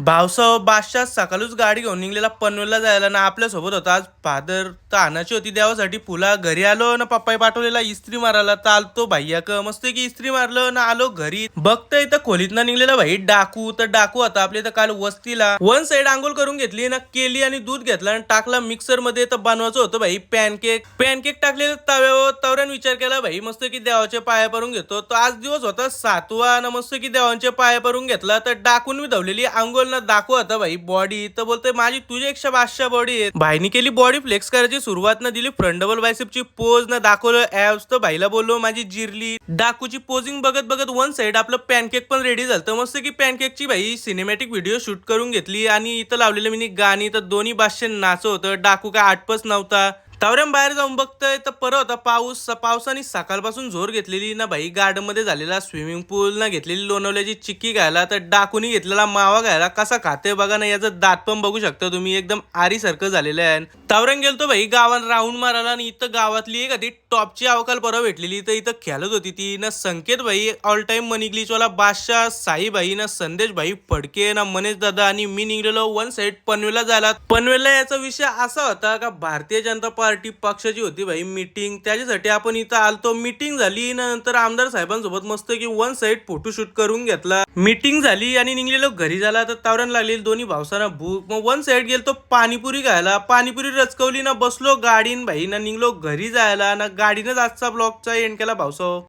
भावसाव बादशाह सकाळीच गाडी घेऊन निघलेला पनवेलला जायला ना आपल्यासोबत होता. आज फादर तर आणायची होती देवासाठी फुला. घरी आलो ना पप्पाई पाठवलेला इस्त्री मारायला. चालतो भैया क मस्त की इस्त्री मारलं ना आलो घरी. बघतोय इथं खोलीत ना निघलेला भाई डाकू. तर डाकू होता आपल्या इथं काल वस्तीला. वन साइड आंघोळ करून घेतली ना केली आणि दूध घेतला आणि टाकला मिक्सर मध्ये. तर बनवायचं होतं भाई पॅनकेक टाकलेलं तव्यावर. तवऱ्यान विचार केला भाई मस्त की देवाचे पाया परून घेतो. तो आज दिवस होता 7वा ना मस्त की देवांचे पाया परून घेतला. तर डाकून मी धावलेली आंघोळ ना दाखव होता भाई बॉडी. तर बोलतोय माझी तुझ्यापेक्षा बादशाह बॉडी आहे. भाईनी केली बॉडी फ्लेक्स करायची सुरुवात ना दिली फ्रंट डबल बायसेपची पोज ना दाखवलं ऍब्स. तर भाईला बोललो माझी जिरली. डाकूची पोजिंग बघत बघत वन साइड आपलं पॅनकेक पण रेडी झालं. तर मस्त की पॅनकेकची भाई सिनेमॅटिक व्हिडिओ शूट करून घेतली आणि इथं लावलेलं मी गाणी. तर दोन्ही बादशाह नाचत होतं. डाकू काय आटपच नव्हता. तावऱ्याम बाहेर जाऊन बघतोय तर परत होता पाऊस. पावसाने सकाळपासून जोर घेतलेली ना भाई. गार्डन मध्ये झालेला स्विमिंग पूल ना घेतलेली लोणवल्याची चिक्की घ्यायला. तर डाकूनी घेतलेला मावा घ्यायला. कसा खाते बघा ना. याचं दात पण बघू शकता तुम्ही. एकदम आरी सारखं झालेलं आहे. तावऱ्यान गेलतो भाई गावात राऊंड मारायला. आणि इथं गावातली एक ती टॉपची अवकाल परवा भेटलेली. तर इथं खेळत होती ती ना संकेत भाई ऑल टाइम मनी ग्लिचवाला बादशाह, साई भाई ना संदेश भाई फडके ना मनेश दादा आणि मी निघलेलो वन साइड पनवेलला जायला. पनवेलला याचा विषय असा होता का भारतीय जनता पार्टी पक्षाची होती भाई मीटिंग. त्याच्यासाठी आपण इथं आलतो. मीटिंग झाली नंतर आमदार साहेबांसोबत मस्त की वन साइड फोटोशूट करून घेतला. मीटिंग झाली आणि निघलेलो घरी झाला. तर तावऱ्यान लागलेली दोन्ही भावसांना भूक. मग वन साइड गेलतो पाणीपुरी खायला. पाणीपुरी रचकवली ना बसलो गाडीन भाई ना निघलो घरी जायला ना. गाडीनच आजचा ब्लॉगचा एंड केला भावसाव.